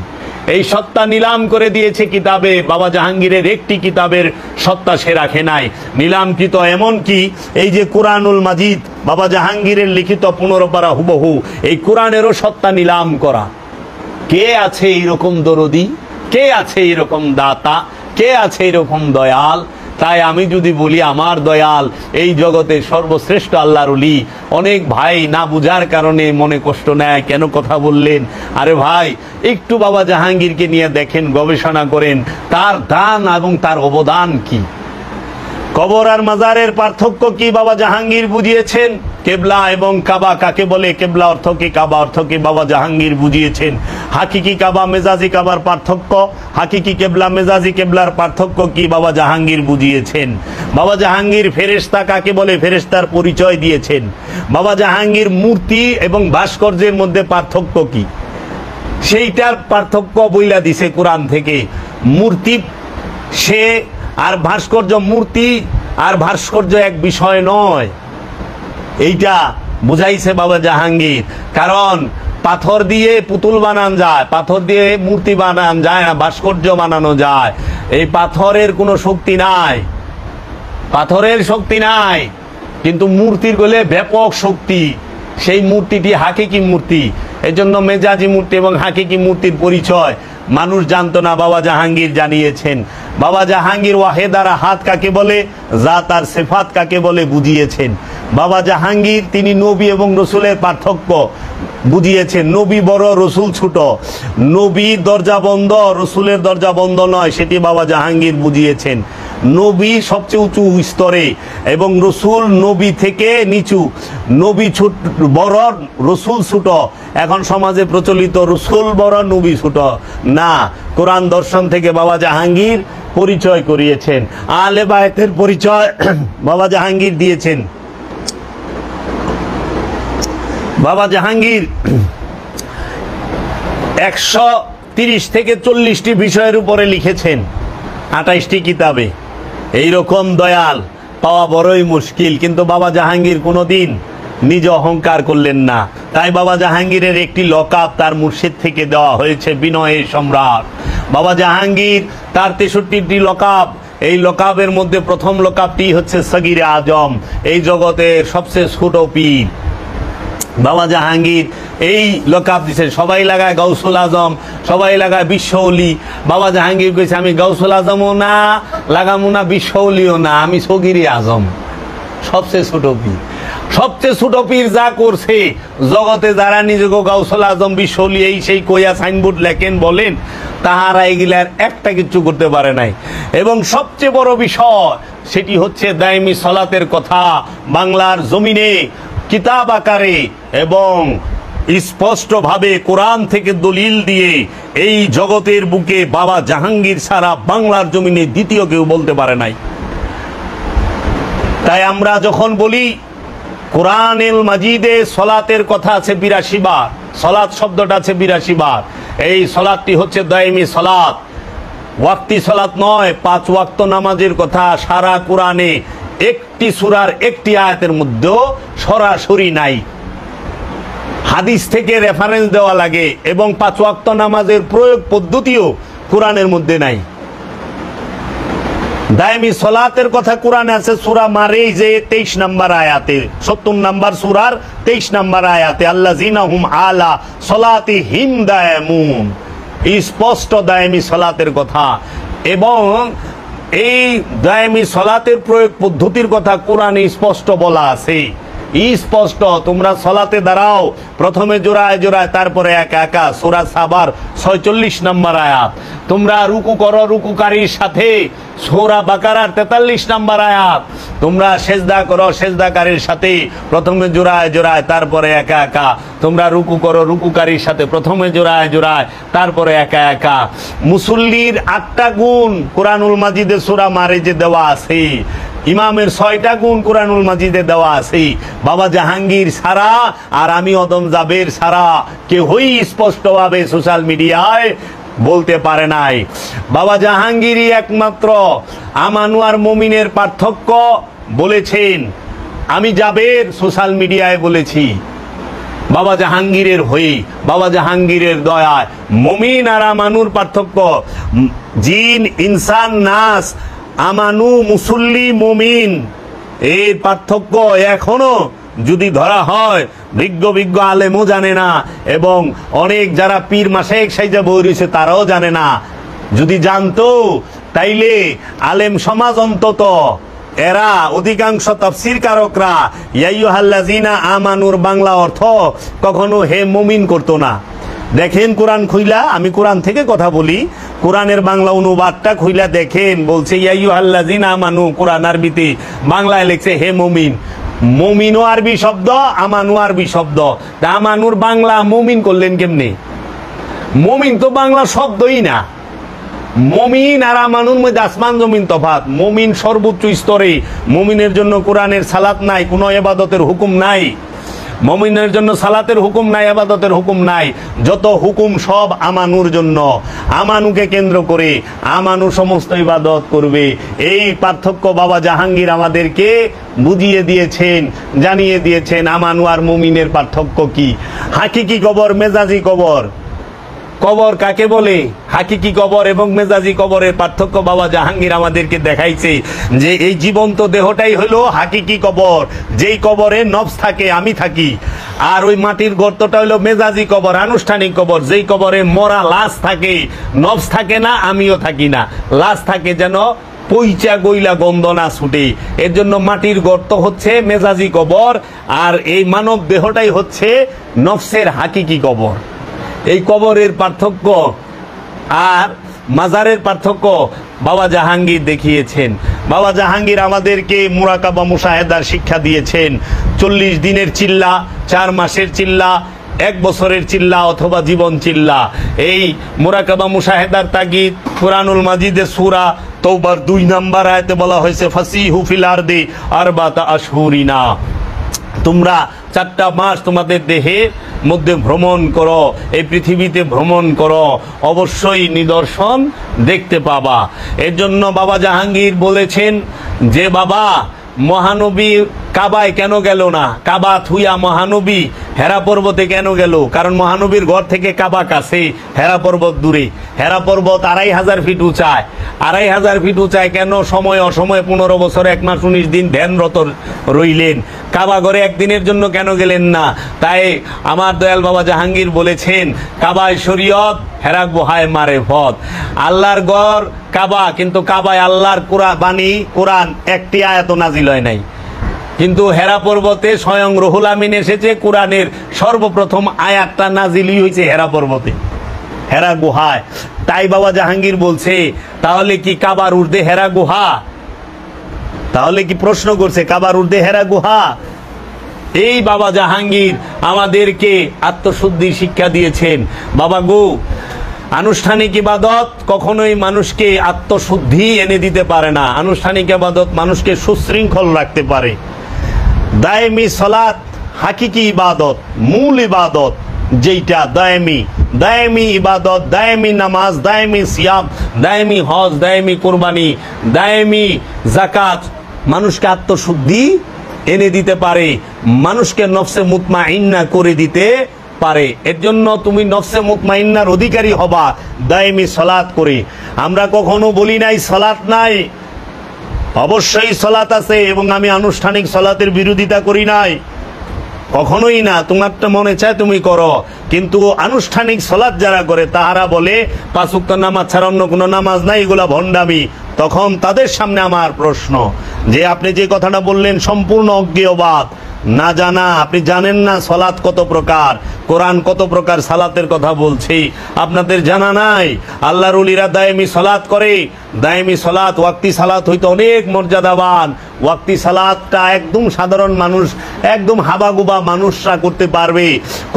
এই সত্তা নিলাম করে দিয়েছে কিতাবে। বাবা জাহাঙ্গীরের একটি কিতাবের সত্তা সে রাখে নাই নিলামকৃত। এমন কি এই যে কোরআনুল মাজিদ বাবা জাহাঙ্গীরের লিখিত 15 পারা হুবহু, এই কোরআনেরও সত্তা নিলাম করা। কে আছে এইরকম দরদি? কে আছে এরকম দাতা? কে আছে এরকম দয়াল? তাই আমি যদি বলি আমার দয়াল এই জগতে সর্বশ্রেষ্ঠ আল্লাহর ওলি, অনেক ভাই না বুঝার কারণে মনে কষ্ট নেয়, কেন কথা বললেন? আরে ভাই, একটু বাবা জাহাঙ্গীরকে নিয়ে দেখেন, গবেষণা করেন, তার দান এবং তার অবদান কি। কবর আর মাজারের পার্থক্য কি বাবা জাহাঙ্গীর বুঝিয়েছেন। কেবলা এবং কাবা কাকে বলে, কেবলা অর্থ কি, কাবা অর্থ কি, বাবা জাহাঙ্গীর বুঝিয়েছেন। হাকিকি কাবা মেজাজি কাবার পার্থক্য, হাকিকি কেবলা মেজাজি কেবলার পার্থক্য কি, বাবা জাহাঙ্গীর বুঝিয়েছেন। বাবা জাহাঙ্গীর ফেরেশতা কাকে বলে, ফেরেশতার পরিচয় দিয়েছেন। বাবা জাহাঙ্গীর মূর্তি এবং ভাস্কর্যের মধ্যে পার্থক্য কি, সেইটার পার্থক্য বইলা দিছে কোরআন থেকে। মূর্তি সে আর ভাস্কর্য, মূর্তি আর ভাস্কর্য এক বিষয় নয়, এইটা বুঝাইছে বাবা জাহাঙ্গীর। কারণ পাথর দিয়ে পুতুল বানানো যায়, পাথর দিয়ে মূর্তি বানানো যায় না, ভাস্কর্য বানানো যায়। এই পাথরের কোনো শক্তি নাই, পাথরের শক্তি নাই, কিন্তু মূর্তির বলে ব্যাপক শক্তি। সেই মূর্তিটি হাকিকি মূর্তি। এই জন্য মেজাজি মূর্তি এবং হাকিকি মূর্তির পরিচয় মানুষ জানতো না, বাবা জাহাঙ্গীর জানিয়েছেন। বাবা জাহাঙ্গীর ওয়াহেদারা হাত কাকে বলে, জাত আর সিফাত কাকে বলে বুঝিয়েছেন। বাবা জাহাঙ্গীর তিনি নবী এবং রসুলের পার্থক্য বুঝিয়েছেন। নবী বড়, রসুল ছোট। নবীর দরজা বন্ধ, রসুলের দরজা বন্ধ নয়, সেটি বাবা জাহাঙ্গীর বুঝিয়েছেন। নবী সবচেয়ে উঁচু স্তরে এবং রসুল নবী থেকে নিচু। নবী ছোট বড়, রসুল ছোট। এখন সমাজে প্রচলিত রসুল বড়, নবী ছোট না। কোরআন দর্শন থেকে বাবা জাহাঙ্গীর পরিচয় করিয়েছেন। আলে বায়তের পরিচয় বাবা জাহাঙ্গীর দিয়েছেন। বাবা জাহাঙ্গীর 130 থেকে 40টি বিষয়ের উপরে লিখেছেন 28টি কিতাবে। এইরকম দয়াল পাওয়া বড়ই মুশকিল, কিন্তু বাবা জাহাঙ্গীর কোনোদিন নিজ অহংকার করলেন না। তাই বাবা জাহাঙ্গীরের একটি লকাব তার মুর্শিদ থেকে দেওয়া হয়েছে, বিনয়ের সম্রাট। বাবা জাহাঙ্গীর তার 63টি লকাব, এই লকাবের মধ্যে প্রথম লকাবটি হচ্ছে সগীরে আজম, এই জগতের সবচেয়ে ছোট পীর। বাবা জাহাঙ্গীর এই লকাব দিচ্ছেন। সবাই লাগায় গাউসুল আজম, সবাই লাগায় বিশ্বওলি। বাবা জাহাঙ্গীর কইছে আমি গাউসুল আজমও না, লাগামো না, বিশ্বওলিও না, আমি সগীরে আজম, সবচেয়ে ছোট পীর। সবচেয়ে ছোট পীর যা করছে জগতে, যারা নিজেকে গাউসুল আজম, বিশ্বওলি এই সেই কইয়া সাইনবোর্ড লেখেন বলেন, তাহারা এগুলার একটা কিছু করতে পারে নাই। এবং সবচেয়ে বড় বিষয় সেটি হচ্ছে দায়মি সলাতের কথা বাংলার জমিনে কিতাব আকারে এবং স্পষ্টভাবে কোরআন থেকে দলিল দিয়ে এই জগতের বুকে বাবা জাহাঙ্গীর ছাড়া বাংলার জমিনে দ্বিতীয় কেউ বলতে পারে নাই। তাই আমরা যখন বলি কোরআনুল মাজিদে সলাতের কথা আছে 82 বার, সলাত শব্দটা আছে 82 বার। এই সলাতটি হচ্ছে দায়মি সলাত। ওয়াক্তি সালাত নয়, 5 ওয়াক্ত নামাজের কথা সারা কোরআনে একটি সূরার একটি আয়াতের মধ্যেও সরাসরি নাই। হাদিস থেকে রেফারেন্স দেওয়া লাগে এবং 5 ওয়াক্ত নামাজের প্রয়োগ পদ্ধতিও কোরআনের মধ্যে নাই। দায়মি সালাতের কথা কোরআনে আছে সূরা মারিজে 23 নম্বর আয়াতে, 70 নম্বর সূরার 23 নম্বর আয়াতে, আল্লাযিনা হুম আলা সালাতিহিম দায়মুন, স্পষ্ট দায়মি সালাতের কথা। এবং এই দায়মি সালাতের প্রয়োগ পদ্ধতির কথা কোরআনে স্পষ্ট বলা আছে, স্পষ্ট। তোমরা সালাতে দাঁড়াও, প্রথমে জোড়ায় জোড়ায়, তারপরে একা একা। সূরা সাবার 46 নম্বর আয়াত। তোমরা রুকু করো রুকুকারীর সাথে, সূরা বাকারার 43 নম্বর আয়াত। তোমরা সেজদা করো সেজদাকারীর সাথে, প্রথমে জোড়ায় জোড়ায়, তারপরে একা একা। তোমরা রুকু করো রুকুকারীর সাথে, প্রথমে জোড়ায় জোড়ায়, তারপরে একা একা। মুসল্লির 8টা গুণ কোরআনুল মাজিদে সূরা মারিজে দেওয়া আছে। ইমামের 6টা গুণ কোরআনুল মাজিদে দেওয়া আছে। বাবা জাহাঙ্গীর ছাড়া আর আমি অদম জাবের ছাড়া কেউই স্পষ্টভাবে সোশ্যাল মিডিয়ায় বলতে পারে নাই। বাবা জাহাঙ্গীরই একমাত্র আমানু আর মুমিনের পার্থক্য বলেছেন। আমি জাবের সোশ্যাল মিডিয়ায় বলেছি বাবা জাহাঙ্গীরের হয়ে, বাবা জাহাঙ্গীরের দয়ায়। মুমিন আর আমানুর পার্থক্য, জিন ইনসান নাস, আমানু মুসল্লি মুমিন, এর পার্থক্য এখনো যদি ধরা হয় বিজ্ঞ আলেমও জানে না, এবং অনেক যারা পীর মাশায়েখ সাইজা বইরেছে তারাও জানে না। যদি জানতো তাইলে আলেম সমাজ অন্তত এরা অধিকাংশ তাফসীর কারকরা ইয়া আইয়ুহাল্লাযিনা আমানুর বাংলা অর্থ কখনো হে মুমিন করতো না। দেখেন কোরআন খুইলা, আমি কোরআন থেকে কথা বলি, কোরআনের বাংলা অনুবাদটা খুইলা দেখেন, বলছে ইয়া আইয়ুহাল্লাযিনা আমানু, কোরআন আরবিতে বাংলায় লেখছে হে মুমিন। মুমিনও আরবি শব্দ, আমানু আরবি শব্দ। তা আমানুর বাংলা মুমিন করলেন কেমনে? মুমিন তো বাংলা শব্দই না। মুমিন আর আমানুর মধ্যে আসমান জমিন তফাৎ। মুমিন সর্বোচ্চ স্তরে, মুমিনের জন্য কোরআনের সালাত নাই, কোনো ইবাদতের হুকুম নাই। মুমিনের জন্য সালাতের হুকুম নাই, ইবাদতের হুকুম নাই। যত হুকুম সব আমানুর জন্য। আমানুকে কেন্দ্র করে আমানু সমস্ত ইবাদত করবে। এই পার্থক্য বাবা জাহাঙ্গীর আমাদেরকে বুঝিয়ে দিয়েছেন, জানিয়ে দিয়েছেন। আমানু আর মুমিনের পার্থক্য কি? হাকিকি কবর, মেজাজি কবর। কবর কাকে বলে? হাকিকি কবর এবং মেজাজি কবরের পার্থক্য বাবা জাহাঙ্গীর আমাদেরকে দেখাইছে যে এই জীবন্ত দেহটাই হলো হাকিকি কবর, যেই কবরে নফস থাকে, আমি থাকি। আর ওই মাটির গর্তটা হলো মেজাজি কবর, আনুষ্ঠানিক কবর, যেই কবরে মরা লাশ থাকে, নফস থাকে না, আমিও থাকি না। লাশ থাকে যেন পইচা গইলা গন্ধ না ছুটে, এর জন্য মাটির গর্ত হচ্ছে মেজাজি কবর, আর এই মানব দেহটাই হচ্ছে নফসের হাকিকি কবর। এই কবরের পার্থক্য আর মাজারের পার্থক্য বাবা জাহাঙ্গীর দেখিয়েছেন। বাবা জাহাঙ্গীর আমাদেরকে মুরাকাবা মুশাহেদার শিক্ষা দিয়েছেন। 40 দিনের চিল্লা, 4 মাসের চিল্লা, 1 বছরের চিল্লা অথবা জীবন চিল্লা। এই মুরাকাবা মুশাহেদার তাগিদ কুরআনুল মাজিদে সূরা তওবার 2 নম্বর আয়াতে বলা হয়েছে ফাসিহু ফিল আরদি আরবাতা আশহুরিনা, তোমরা 4টা মাস তোমাদের দেহের মধ্যে ভ্রমণ করো, এই পৃথিবীতে ভ্রমণ করো, অবশ্যই নিদর্শন দেখতে পাবা। এর জন্য বাবা জাহাঙ্গীর বলেছেন যে বাবা মহানবী কাবায় কেন গেল না? কাবা থুইয়া মহানবী হেরা পর্বতে কেন গেল? কারণ মহানবীর ঘর থেকে কাবা কাছে, হেরা পর্বত দূরে। হেরা পর্বত 2500 ফিট উঁচায়। 2500 ফিট উঁচায় কেন সময় অসময়ে 15 বছর 1 মাস 19 দিন ধ্যানরত রইলেন? কাবা ঘরে একদিনের জন্য কেন গেলেন না? তাই আমার দয়াল বাবা জাহাঙ্গীর বলেছেন কাবায় শরীয়ত, হেরা গুহায় মারেফত। আল্লাহর ঘর কাবা, কিন্তু কাবায় আল্লাহর বাণী কোরআন একটি আয়াত নাজিল হয় নাই। কিন্তু হেরা পর্বতে স্বয়ং রুহুল আমিন এসেছে, কোরআনের সর্বপ্রথম আয়াতটা নাজিলই হয়েছে হেরা পর্বতে, হেরা গুহায়। তাই বাবা জাহাঙ্গীর বলছে তাহলে কি কাবার ঊর্ধ্বে হেরা গুহা? তাহলে কি প্রশ্ন করছে কাবার ঊর্ধ্বে হেরা গুহা? এই বাবা জাহাঙ্গীর আমাদেরকে আত্মশুদ্ধি শিক্ষা দিয়েছেন। বাবা গো, আনুষ্ঠানিক ইবাদত কখনোই মানুষকে আত্মশুদ্ধি এনে দিতে পারে না। আনুষ্ঠানিক ইবাদত মানুষকে সুশৃঙ্খল রাখতে পারে। দায়েমি সালাত হাকিকি ইবাদত, মূল ইবাদত যেইটা দায়েমি, দায়েমি ইবাদত, দায়েমি নামাজ, দায়েমি সিয়াম, দায়েমি হজ, দায়েমি কুরবানি, দায়েমি যাকাত মানুষকে আত্মশুদ্ধি এনে দিতে পারে, মানুষকে নফসে মুতমাইন্না করে দিতে পারে। এর জন্য তুমি নফসে মুতমাইন্নার অধিকারী হবা দায়েমি সালাত করে। আমরা কখনো বলি নাই সালাত নাই, অবশ্যই সালাত আছে, এবং আমি আনুষ্ঠানিক সালাতের বিরোধিতা করি নাই, কখনোই না। তোমারটা মনে চায় তুমি করো, কিন্তু আনুষ্ঠানিক সালাত যারা করে তাহারা বলে 5 ওয়াক্ত নামাজ ছাড়া অন্য কোনো নামাজ নাই, এগুলা ভণ্ডামি। তখন তাদের সামনে আমার প্রশ্ন যে আপনি যে কথাটা বললেন সম্পূর্ণ অজ্ঞেয়বাদ, না জানা, আপনি জানেন না সালাত কত প্রকার, কোরআন কত প্রকার সালাতের কথা বলছি, আপনাদের জানা নাই। আল্লাহর ওলিরা দায়েমি সালাত করে, দায়েমি সালাত ওয়াক্তি সালাত হইতে অনেক মর্যাদাবান। ওয়াক্তি সালাতটা একদম সাধারণ মানুষ, একদম হাবাগুবা মানুষরা করতে পারবে,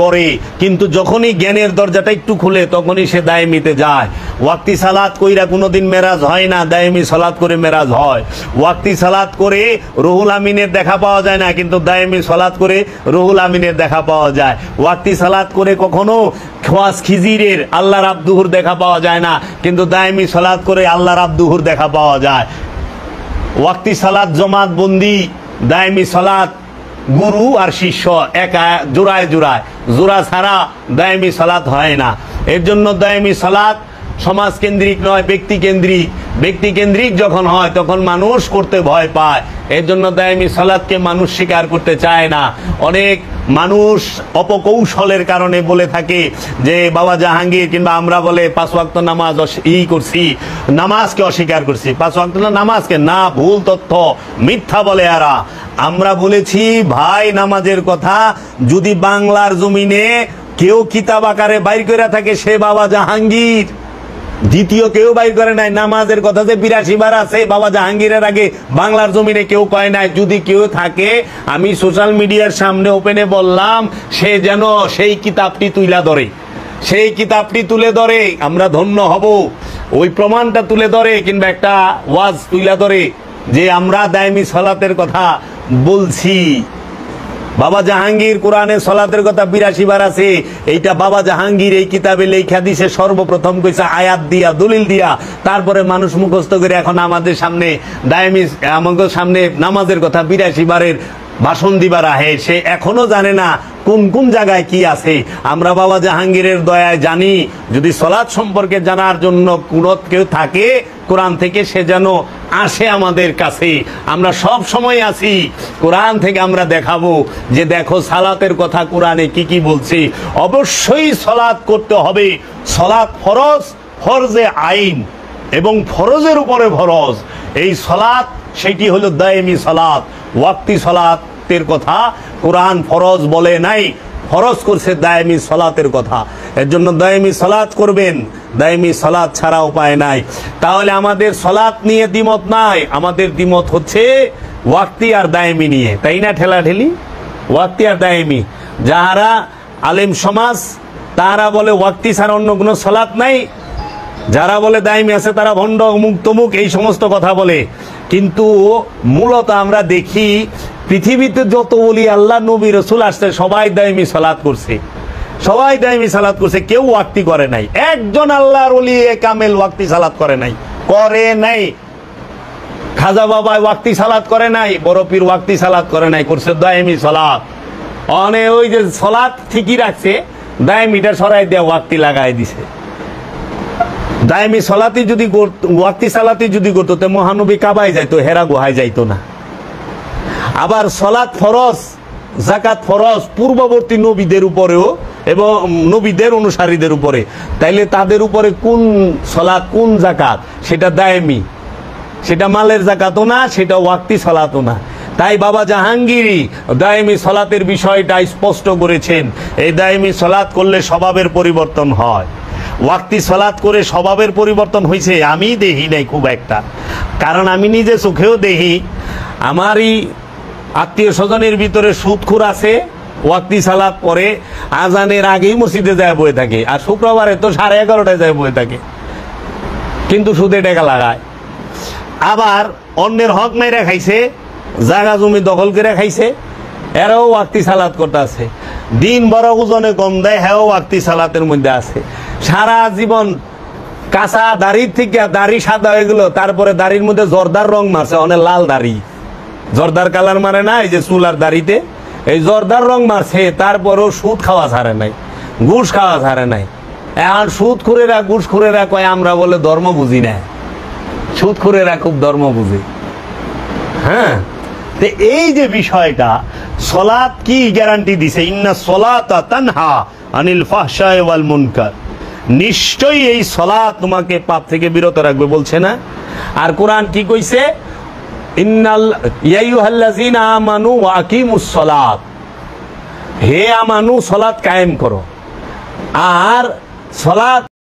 করে, কিন্তু যখনই জ্ঞানের দরজাটা একটু খুলে তখনই সে দায়েমিতে যায়। ওয়াক্তি সালাত কইরা কোনোদিন মেরাজ হয় না, দায়েমি সালাত করে মেরাজ হয়। ওয়াক্তি সালাত করে রুহুল আমিনের দেখা পাওয়া যায় না, কিন্তু দায়েমি সালাত করে রুহুল আমিনের দেখা পাওয়া যায়। ওয়াক্তি সালাত করে কখনো খোয়াস খিজিরের আল্লাহর আব্দুহুর দেখা পাওয়া যায় না, কিন্তু দায়েমি সালাত করে আল্লাহর আব্দুহুর দেখা পাওয়া যায়। ওয়াক্তি সালাত জমাত বন্দি, দায়েমি সালাত গুরু আর শিষ্য একা জোড়ায় জোড়ায়, জোড়া ছাড়া দায়েমি সালাত হয় না। এর জন্য দায়েমি সালাত সমাজ কেন্দ্রিক নয়, ব্যক্তি কেন্দ্রিক। ব্যক্তি কেন্দ্রিক যখন হয় তখন মানুষ করতে ভয় পায়, এর জন্য দায়েমি সালাতকে মানুষ স্বীকার করতে চায় না। অনেক মানুষ অপকৌশলের কারণে বলে থাকে যে বাবা জাহাঙ্গীর কিংবা আমরা বলে 5 ওয়াক্ত নামাজ করছি, নামাজকে অস্বীকার করছি। 5 ওয়াক্ত নামাজকে না, ভুল তথ্য, মিথ্যা বলে এরা। আমরা বলেছি ভাই নামাজের কথা যদি বাংলার জমিনে কেউ কিতাব আকারে বাইর করে থাকে সে বাবা জাহাঙ্গীর, দ্বিতীয় কেউ বাইর করে নাই। নামাজের কথা যে 82 বার আছে বাবা জাহাঙ্গীরের আগে বাংলার জমিনে কেউ কয় নাই। যদি কেউ থাকে আমি সোশ্যাল মিডিয়ার সামনে ওপেনে বললাম, সে যেন সেই কিতাবটি তুলে ধরে, সেই কিতাবটি তুলে ধরে, আমরা ধন্য হব। ওই প্রমাণটা তুলে ধরে, কিংবা একটা ওয়াজ তুলে ধরে যে আমরা দায়েমি সালাতের কথা বলছি। বাবা জাহাঙ্গীর কোরআনে সালাতের কথা 82 বার আছে, এইটা বাবা জাহাঙ্গীর এই কিতাবে লেখা দিছে, সর্বপ্রথম কইছে আয়াত দিয়া, দলিল দিয়া, তারপরে মানুষ মুখস্থ করে এখন আমাদের সামনে দায়েমি, আমাদের সামনে নামাজের কথা 82 বারের ভাষণ দিবার আহে। সে এখনো জানে না কোন কোন জায়গায় কি আছে। আমরা বাবা জাহাঙ্গীরের দয়ায় জানি। যদি সালাত সম্পর্কে জানার জন্য কোনো কেউ থাকে কোরআন থেকে, সে যেন আসে আমাদের কাছে, আমরা সব সময় আছি। কোরআন থেকে আমরা দেখাবো যে দেখো সালাতের কথা কোরআনে কি কি বলছে। অবশ্যই সালাত করতে হবে। সালাত ফরজ, ফরজে আইন, এবং ফরজের উপরে ফরজ এই সালাত, সেটি হলো দায়েমি সালাত। ওয়াক্তি সালাতের কথা কোরআন ফরজ বলে নাই, ফরজ করছে দায়েমি সালাতের কথা। এর জন্য দায়েমি সালাত করবেন, দায়েমি সালাত ছাড়া উপায় নাই। তাহলে আমাদের সালাত নিয়ে দ্বিমত নাই, আমাদের দ্বিমত হচ্ছে ওয়াক্তি আর দায়েমি নিয়ে, তাই না? ঠেলাঠেলি ওয়াক্তি আর দায়েমি। যাহারা আলেম সমাজ তারা বলে ওয়াক্তি ছাড়া অন্য কোনো সালাত নাই, যারা বলে দায়েমি আছে তারা ভণ্ড, অমুক তমুক, এই সমস্ত কথা বলে। কিন্তু মূলত আমরা দেখি পৃথিবীতে যত ওলি আল্লাহ নবী রসুল আসছে সবাই দায়েমি সালাত করছে, সবাই দায়েমি সালাত করছে, কেউ ওয়াক্তি করে নাই। একজন আল্লাহর ওলি কামেল ওয়াক্তি সালাত করে নাই, করে নাই। খাজা বাবা ওয়াক্তি সালাত করে নাই, বড় পীর ওয়াক্তি সালাত করে নাই, করছে দায়েমি সালাত। অনে ওই যে সালাত ঠিকই রাখছে, দায়েমিটা সরাই দিয়ে ওয়াক্তি লাগাই দিছে। দায়েমি সালাতি যদি ওয়াক্তি সালাতি যদি করতো তো মহানবী কাবায় যাইতো, হেরা গুহায় যাইতো না। আবার সালাত ফরজ, যাকাত ফরজ পূর্ববর্তী নবীদের উপরেও এবং নবীদের অনুসারীদের উপরে। তাইলে তাদের উপরে কোন সালাত কোন যাকাত? সেটা দায়েমি, সেটা মালের যাকাতও না, সেটা ওয়াক্তি সালাতও না। তাই বাবা জাহাঙ্গীরই দায়েমি সালাতের বিষয়টা স্পষ্ট করেছেন। এই দায়েমি সালাত করলে স্বভাবের পরিবর্তন হয়। ওয়াক্তি সালাত করে স্বভাবের পরিবর্তন হয়েছে আমি দেখি নাই খুব একটা, কারণ আমি নিজে চোখেও দেখি আমারই আত্মীয় স্বজনের ভিতরে সুদখোর আছে, ওয়াক্তি সালাত পরে আজানের আগেই মসজিদে যায় বয়ে থাকে, আর শুক্রবারে তো 11:30টায় যায় বয়ে থাকে, কিন্তু সুদে টাকা লাগায়। আবার অন্যের হক মেরে খাইছে, জায়গা জমি দখল করে খাইছে, এরাও ওয়াক্তি সালাত করতে আছে, দিন বড় ওজনে কম দেয়, হ্যাঁ ওয়াক্তি সালাতের মধ্যে আছে। সারা জীবন কাঁচা দাড়ির থেকে দাড়ি সাদা হয়ে গেল, তারপরে দাড়ির মধ্যে জর্দার রং মারছে, অনেক লাল দাড়ি, জর্দার কালার মারে না, এই যে চুলার দাড়িতে এই জর্দার রং মারছে, তারপরেও সুদ খাওয়া ছাড়ে নাই, ঘুষ খাওয়া ছাড়ে নাই। এখন সুদ খুরেরা ঘুষ খুরেরা কয় আমরা বলে ধর্ম বুঝি না, সুদ খুরেরা খুব ধর্ম বুঝি। হ্যাঁ, তো এই যে বিষয়টা, সলাত কি গ্যারান্টি দিছে, ইন্না সলাতা তানহা আনিল ফাহশায় ওয়াল মুনকার, নিশ্চয়ই এই সলাত তোমাকে পাপ থেকে বিরত রাখবে বলছে না? আর কোরআন কি কইছে, ইন্নাল ইয়া আইয়ুহাল্লাযীনা আমানু ওয়া আকিমুস সালাত, হে আমানু সলাত কায়েম করো। আর সলাত